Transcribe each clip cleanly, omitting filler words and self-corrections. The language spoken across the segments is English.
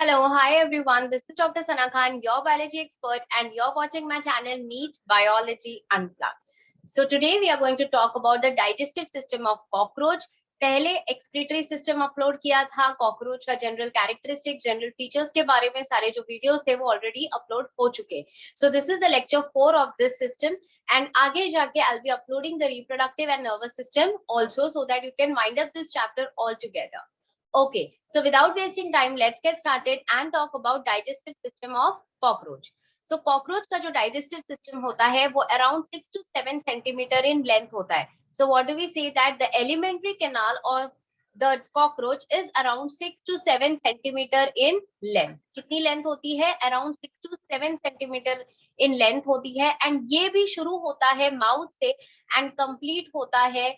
Hello, hi everyone. This is Dr. Sana Khan, your biology expert, and you're watching my channel NEET Biology Unplugged. So today we are going to talk about the digestive system of cockroach. पहले excretory system upload किया था, cockroach का general characteristic, general features के बारे में सारे जो videos थे वो ऑलरेडी अपलोड हो चुके. So this is the lecture 4 of this system and आगे जाके I will be uploading the reproductive and nervous system also so that you can wind up this chapter all together. Okay, so without wasting time, let's get started and talk about digestive system of cockroach. So cockroach का जो digestive system होता है वो around 6 to 7 centimeter in length होता है. So what do we say that the alimentary canal of the cockroach is around 6 to 7 centimeter in length. कितनी length होती है? Around 6 to 7 centimeter in length होती है and ये भी शुरू होता है mouth से and complete होता है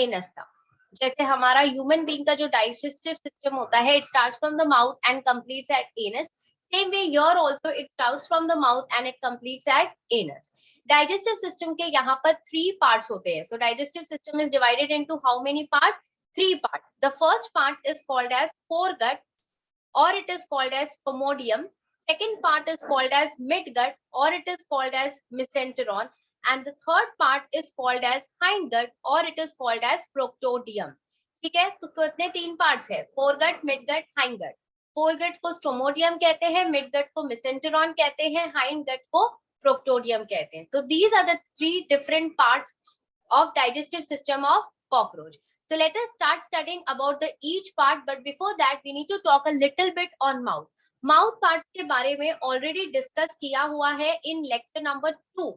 anus तक. जैसे हमारा ह्यूमन बीइंग का जो डाइजेस्टिव सिस्टम होता है it starts from the mouth and completes at anus. Same way your also it starts from the mouth and it completes at anus. Digestive system के यहाँ पर 3 पार्ट्स होते हैं. So digestive system is divided into how many part? 3 part. The first part is called as foregut or it is called as spermodium. Second part is called as midgut or it is called as mesenteron. And the third part is called as hindgut or it is called as proctodium. ठीक है, तो कितने 3 parts है? foregut, midgut, hindgut. foregut को stomodeum कहते हैं, midgut को mesenteron कहते हैं, hindgut को proctodium कहते हैं. तो these are the 3 different parts of digestive system of cockroach. So let us start studying about the each part, but before that we need to talk a little bit on mouth. Mouth parts के बारे में already discuss किया हुआ है in lecture number 2.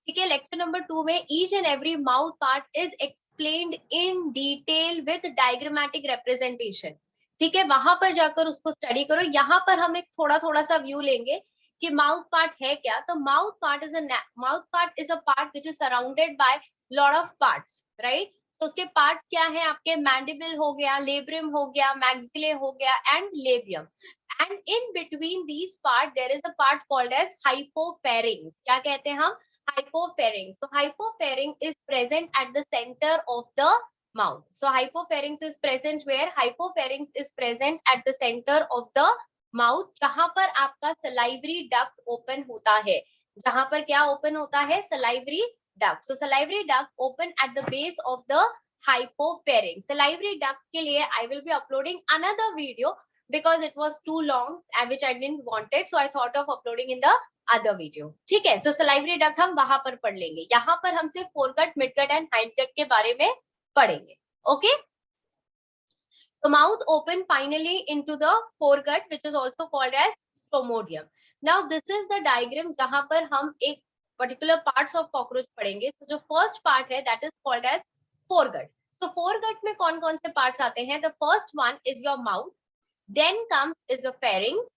ठीक है, lecture number 2 में each and every mouth part is explained in detail with diagrammatic representation. ठीक है, वहां पर जाकर उसको स्टडी करो. यहाँ पर हम एक थोड़ा सा व्यू लेंगे कि माउथ पार्ट है क्या. तो mouth part is a part which is surrounded by lot of parts, right. तो उसके पार्ट्स क्या है? आपके मैंडिबल हो गया, लेब्रियम हो गया, मैक्सिले हो गया and labium. And in between these part there is a part called as hypopharynx. क्या कहते हैं हम? Hypopharynx. So hypopharynx is present at the center of the mouth. So hypopharynx is present where? Hypopharynx is present at the center of the mouth, जहां पर आपका salivary duct open होता है. जहां पर क्या open होता है? Salivary duct. So salivary duct open at the base of the hypopharynx. Salivary duct के लिए I will be uploading another video because it was too long and which I didn't want it, so I thought of uploading in the other video. ठीक है, so salivary duct हम वहां पर पढ़ लेंगे. यहाँ पर हम सिर्फ foregut, midgut and hindgut के बारे में पढ़ेंगे. Okay, so mouth open finally into the foregut which is also called as spermodium. Now this is the diagram जहां पर हम एक particular parts of cockroach पढ़ेंगे. So जो first part है that is called as foregut. So foregut में कौन कौन से parts आते हैं? The first one is your mouth, then comes is the pharynx,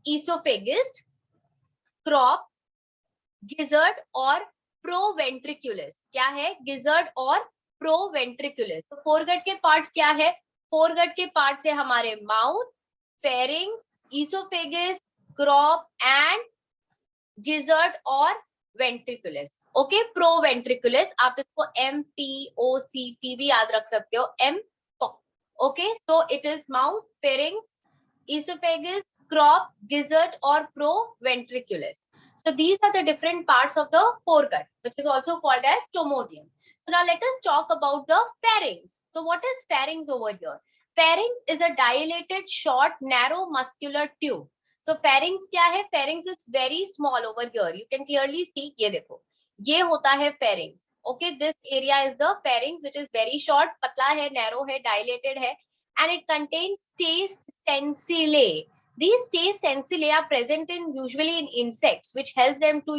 esophagus, crop, gizzard और proventriculus. क्या है? gizzard और proventriculus. तो foregut के parts क्या है? foregut के parts है हमारे mouth, pharynx, esophagus, crop and gizzard और ventriculus. ओके, proventriculus आप इसको MPOCP भी याद रख सकते हो. M. Okay, so it is mouth, pharynx, esophagus, crop, gizzard or proventriculus. So these are the different parts of the foregut, which is also called as stomodium. So now let us talk about the pharynx. So what is pharynx over here? Pharynx is a dilated, short, narrow muscular tube. So pharynx क्या है? Pharynx is very small over here. You can clearly see. ये देखो, ये होता है pharynx. Okay, this area is the pharynx which is very short, पतला है, narrow है, dilated है, and it contains taste sensillae. These taste sensillae are present in usually in insects, which helps them to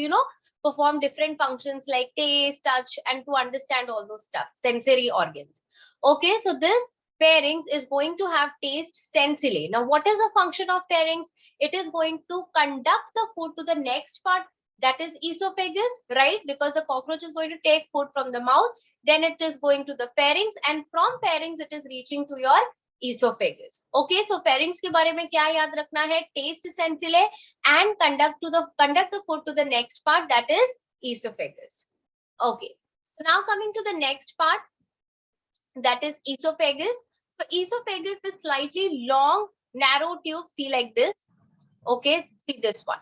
perform different functions like taste, touch, and to understand all those stuff, sensory organs. Okay, so this pharynx is going to have taste sensillae. Now, what is the function of pharynx? It is going to conduct the food to the next part, that is esophagus, right? Because the cockroach is going to take food from the mouth, then it is going to the pharynx, and from pharynx it is reaching to your esophagus. Okay, so pharynx के बारे में क्या याद रखना है? Taste sensillae and conduct the food to the next part, that is esophagus. Okay, so now coming to the next part, that is esophagus. So esophagus is slightly long, narrow tube, see like this. Okay, see this one.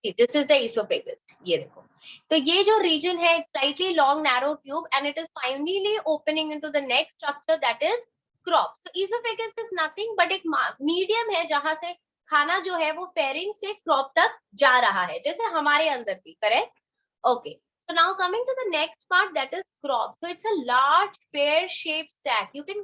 See, this is the esophagus. ये देखो. तो ये जो region है, it's slightly long, narrow tube, and it is finally opening into the next structure that is crop. So esophagus is nothing but एक medium है जहां से खाना जो है वो pharynx से crop तक जा रहा है, जैसे हमारे अंदर भी, correct? Okay. So now coming to the next part, that is crop. So it's a large pear-shaped sac. You can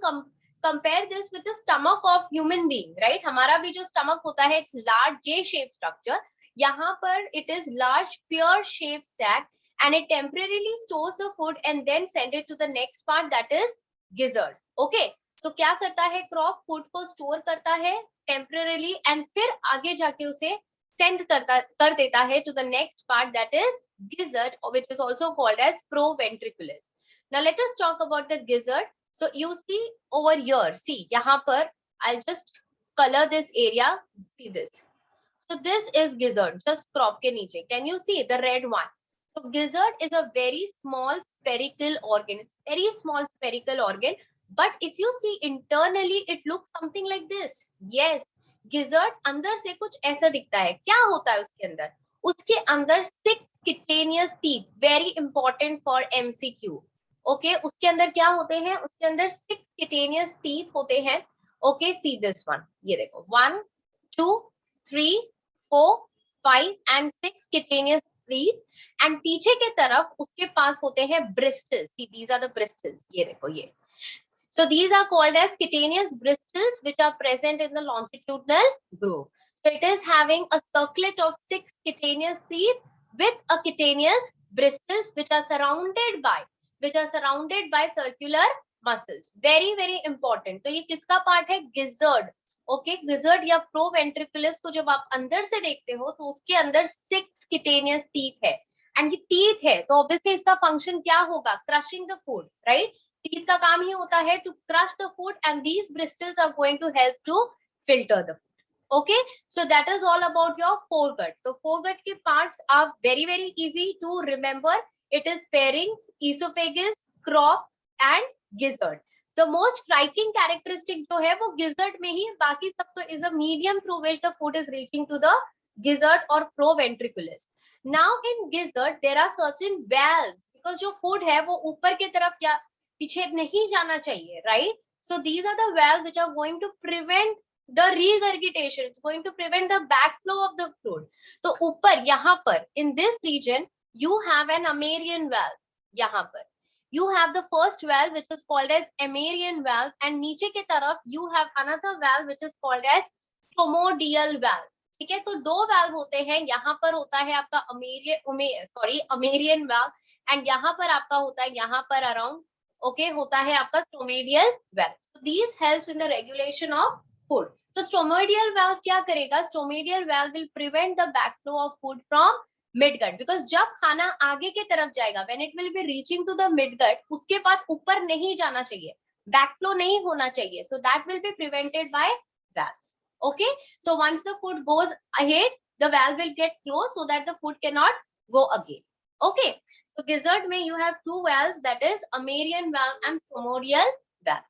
compare this with the stomach of human being, right? हमारा भी जो stomach होता है, it's large J-shaped structure. यहाँ पर it is large pear-shaped sac, and it temporarily stores the food and then send it to the next part, that is gizzard. Okay. So क्या करता है crop? Food को store करता है temporarily, and फिर आगे जाके उसे send कर देता है to the next part, that is gizzard, which is also called as proventriculus. Now let us talk about the gizzard. So you see over here, see यहाँ पर, I'll just color this area. See this. So this is gizzard, just crop के नीचे. Can you see the red one? So gizzard is a very small spherical organ. It's very small spherical organ. But if you see internally, it looks something like this. Yes, gizzard अंदर से कुछ ऐसा दिखता है. क्या होता है उसके अंदर? उसके अंदर 6 cutaneous teeth, very important for MCQ. Okay, उसके अंदर क्या होते हैं? उसके अंदर 6 cutaneous teeth होते हैं. Okay, see this one. ये देखो, 1, 2, 3, 4, 5 and 6 cutaneous teeth. And पीछे के तरफ उसके पास होते हैं bristles. See, these are the bristles. ये देखो ये. So these are called as cutaneous bristles, which are present in the longitudinal groove. So it is having a circlet of 6 cutaneous teeth with a cutaneous bristles, which are surrounded by circular muscles. Very, very important. तो ये किसका part है? Gizzard. Okay, gizzard या proventriculus को जब आप अंदर से देखते हो तो उसके अंदर 6 cutaneous teeth है. And ये teeth है, तो obviously इसका function क्या होगा? Crushing the food, right? Teeth का काम ही होता है to crush the food, and these bristles are going to help to filter the food. Okay, so that is all about your foregut. So foregut के parts are very, very easy to remember. It is pharynx, esophagus, crop and gizzard. The most striking characteristic जो है वो gizzard में ही, बाकी सब तो is a medium through which the food is reaching to the gizzard or proventriculus. Now in gizzard there are certain valves, because जो food है वो ऊपर की तरफ या पीछे नहीं जाना चाहिए, right? So these are the valves which are going to prevent the regurgitation. It's going to prevent the backflow of the fluid. तो ऊपर यहाँ पर in this region you have an Amarian valve. यहाँ पर you have the first valve which is called as Amarian valve, and नीचे की तरफ you have another valve which is called as stomodial valve. ठीक है, तो दो valve होते हैं. यहाँ पर होता है आपका Amarian valve, and यहाँ पर आपका होता है यहाँ पर around, okay, होता है आपका stomodial valve. So these helps in the regulation of food. तो stomodial valve क्या करेगा? Stomodial valve will prevent the backflow of food from midgut, because जब खाना आगे की तरफ जाएगा, when it will be reaching to the midgut, उसके पास ऊपर नहीं जाना चाहिए, backflow नहीं होना चाहिए. So that will be prevented by valve. Okay, so once the food goes ahead, the valve will get closed so that the food cannot go again. Okay, so gizzard में you have two valves, that is Amarian valve and stomodial valve.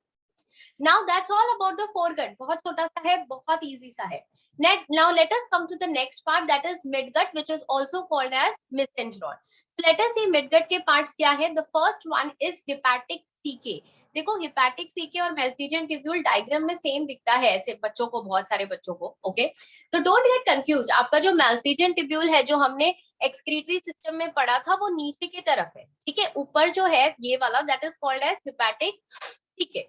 Now that's all about the foregut. बहुत छोटा सा है, बहुत easy सा है. Now let us come to the next part, that is midgut, which is also called as mesenteron. So let us see midgut के parts क्या है. The first one is hepatic CK. देखो hepatic CK और malphizian tubule diagram में same दिखता है ऐसे बच्चों को, बहुत सारे बच्चों को. Okay, तो don't get confused. आपका जो malphizian tubule है जो हमने excretory system में पढ़ा था वो नीचे की तरफ है, ठीक है. ऊपर जो है ये वाला, that is called as hepatic CK.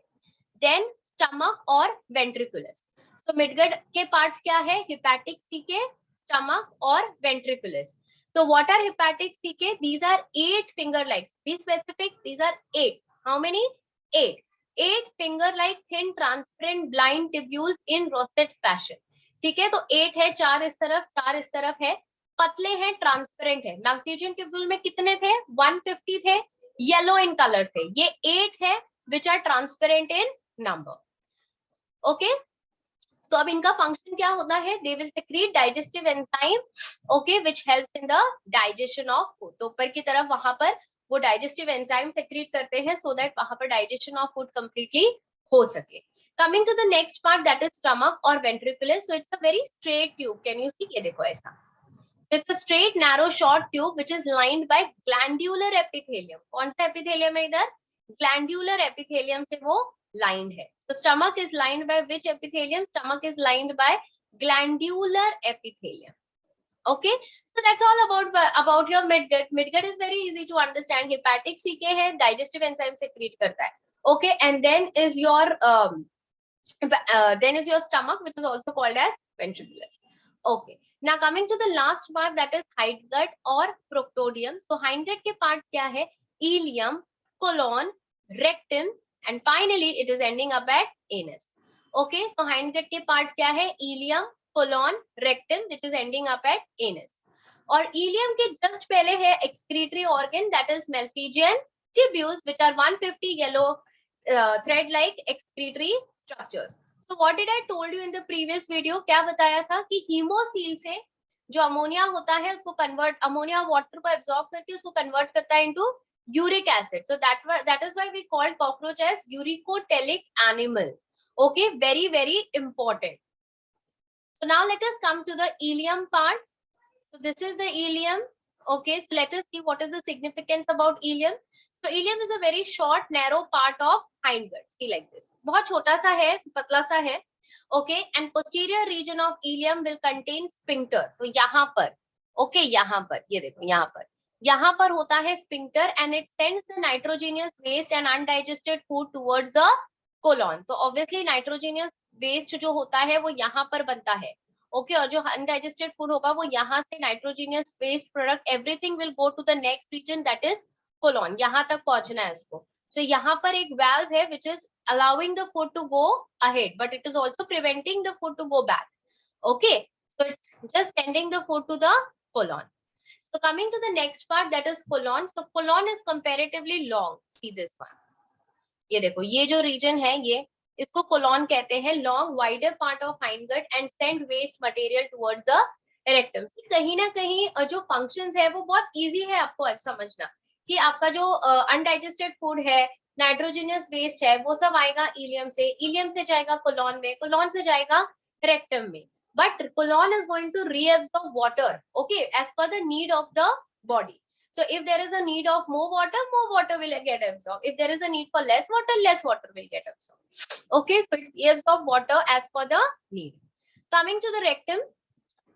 Then stomach और ventriculus. So midgut के parts क्या है? Hepatic CK, stomach और ventriculus. So what are hepatic CK? These are 8 finger-like. Be specific. These are 8. How many? 8. 8 finger-like thin transparent blind tubules in rosette fashion. ठीक है, तो 8 है, 4 इस तरफ, 4 इस तरफ है, पतले हैं, ट्रांसपेरेंट है. मैल्फिजियन ट्यूब्यूल में कितने थे? 150 थे, येलो इन कलर थे. ये 8 है which are transparent in number. Okay, तो अब इनका फंक्शन क्या होता है? They will secrete digestive enzyme, okay, which helps in the digestion of food. तो ऊपर की तरफ वहां पर वो digestive enzyme secrete करते हैं so that वहां पर digestion of food completely हो सके. Coming to the next part, that is stomach or ventriculus. So it's a very straight tube. Can you see? ये देखो ऐसा. It's a straight, narrow, short tube which is lined by glandular epithelium. कौन सा epithelium है इधर? Glandular epithelium से वो lined है. So stomach is lined by which epithelium? Stomach is lined by glandular epithelium. Okay, so that's all about your midgut. Midgut is very easy to understand. Hepatic CK है, digestive enzyme secrete करता है. Okay, and then is your stomach, which is also called as ventriculus. Okay, now coming to the last part, that is hindgut or proctodium. So hindgut के parts क्या है? Ilium, colon, rectum, and finally it is ending up at anus. Okay, so hindgut के parts क्या है? Ilium, colon, rectum, which is ending up at anus. और ilium के just पहले है excretory organ, that is Malpighian tubules, which are 150 yellow thread-like excretory structures. So what did I told you in the previous video? क्या बताया था कि haemocoel से जो अमोनिया होता है उसको कन्वर्ट, अमोनिया वाटर को एब्जॉर्ब करके उसको कन्वर्ट करता है into uric acid. So that is why we called cockroach as uricotelic animal. Okay, very very important. So now let us come to the ilium part. So this is the ilium. Okay, so let us see what is the significance about ilium. So ilium is a very short, narrow part of hindgut. See like this. बहुत छोटा सा है, पतला सा है. Okay, and posterior region of ilium will contain sphincter. तो यहाँ पर, okay, यहाँ पर, ये देखो यहाँ पर होता है sphincter and it sends the nitrogenous waste and undigested food towards the colon. तो obviously nitrogenous waste जो होता है वो यहाँ पर बनता है. ओके, और जो अनडाइजेस्टेड फूड होगा वो यहाँ से nitrogenous waste product everything will go to the next region, that is colon. यहाँ तक पहुंचना है इसको. सो यहाँ पर एक वाल्व है which is allowing the food to go ahead, but it is also preventing the food to go back. Okay, so it's just sending the food to the colon. So coming to the next part, that is colon. So colon is comparatively long. See this one, ये देखो ये जो reason है ये, इसको colon कहते हैं. Long wider part of hindgut and send waste material towards the rectum. कहीं ना कहीं जो फंक्शंस है वो बहुत इजी है आपको समझना कि आपका जो अनडाइजेस्टेड फूड है, नाइट्रोजनियस वेस्ट है, वो सब आएगा इलियम से जाएगा कोलॉन में, कोलॉन से जाएगा रेक्टम में. But colon is going to reabsorb water, okay, as per the need of the body. So if there is a need of more water will get absorbed. If there is a need for less water will get absorbed. Okay, so it absorbs water as per the need. Coming to the rectum,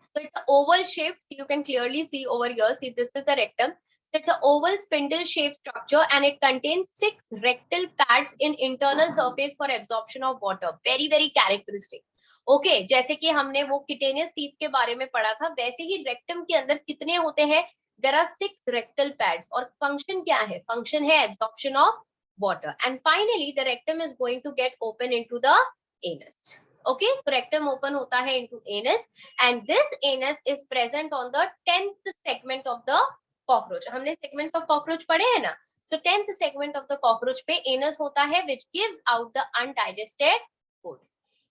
so it's an oval shape. You can clearly see over here. See, this is the rectum. So it's an oval spindle-shaped structure and it contains 6 rectal pads in internal surface for absorption of water. Very very characteristic. Okay, जैसे कि हमने वो cutaneous teeth के बारे में पढ़ा था, वैसे ही rectum के अंदर कितने होते हैं? There are 6 rectal pads. और function क्या है? Function है absorption of water. And finally, the rectum is going to get open into the anus. Okay, so rectum open होता है into anus, and this anus is present on the 10th segment of the cockroach. हमने segments of cockroach पढ़े हैं ना? So 10th segment of the cockroach पे anus होता है, which gives out the undigested food.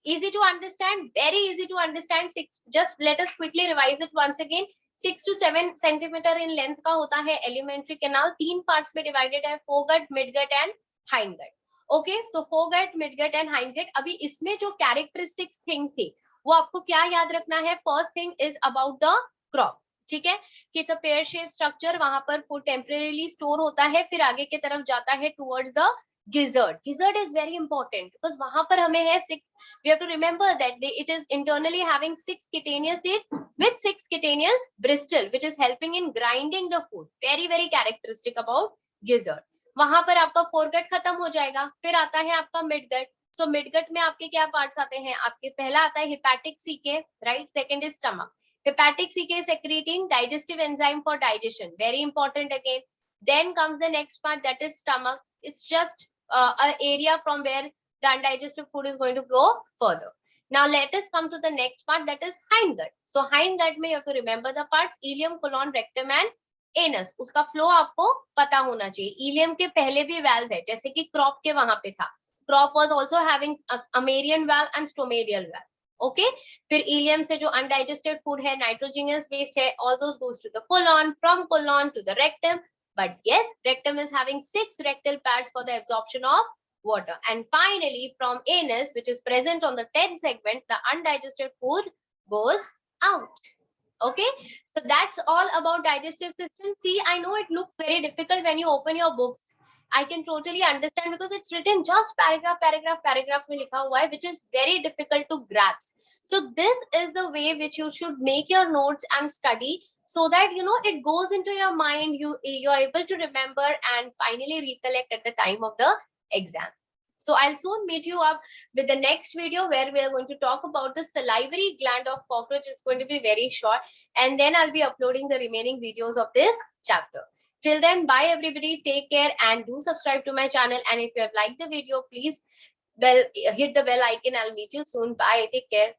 Easy to understand, very easy to understand. Just let us quickly revise it once again. 6 to 7 centimetre in length का होता है alimentary canal. 3 parts में divided है, foregut, midgut and hindgut. Okay, so foregut, midgut and hindgut. अभी इसमें जो characteristics things थी वो आपको क्या याद रखना है? First thing is about the crop. ठीक है, कि it's a pear shape structure. वहां पर फूड टेम्परेरीली स्टोर होता है, फिर आगे की तरफ जाता है towards the gizzard. Gizzard is very important because वहां पर हमें है 6. We have to remember that it is internally having 6 cutaneous teeth with 6 cutaneous bristle, which is helping in grinding the food. Very very characteristic about gizzard. वहां पर आपका foregut खत्म हो जाएगा, फिर आता है आपका midgut. So midgut में आपके क्या parts आते हैं? आपके पहला आता है hepatic CK, right? Second is stomach. Hepatic CK is secreting digestive enzyme for digestion. Very important again. Then comes the next part, that is stomach. It's just an area from where the undigested food is going to go further. Now let us come to the next part, that is hindgut. So hindgut में you have to remember the parts ilium, colon, rectum and anus. उसका flow आपको पता होना चाहिए. Ilium के पहले भी valve है, जैसे कि crop के वहां पे था. Crop was also having a Amarian valve and stomadial valve. Okay, फिर ilium से जो undigested food है, nitrogenous waste है, all those goes to the colon, from colon to the rectum. But yes, rectum is having 6 rectal pads for the absorption of water. And finally, from anus, which is present on the 10th segment, the undigested food goes out. Okay, so that's all about digestive system. See, I know it looks very difficult when you open your books. I can totally understand because it's written just paragraph, paragraph, paragraph mein likha hua hai, which is very difficult to grasp. So this is the way which you should make your notes and study, so that it goes into your mind, you are able to remember and finally recollect at the time of the exam. So I'll soon meet you up with the next video where we are going to talk about the salivary gland of cockroach. It's going to be very short, and then I'll be uploading the remaining videos of this chapter. Till then, bye everybody, take care, and do subscribe to my channel. And if you have liked the video, please hit the bell icon. I'll meet you soon. Bye, take care.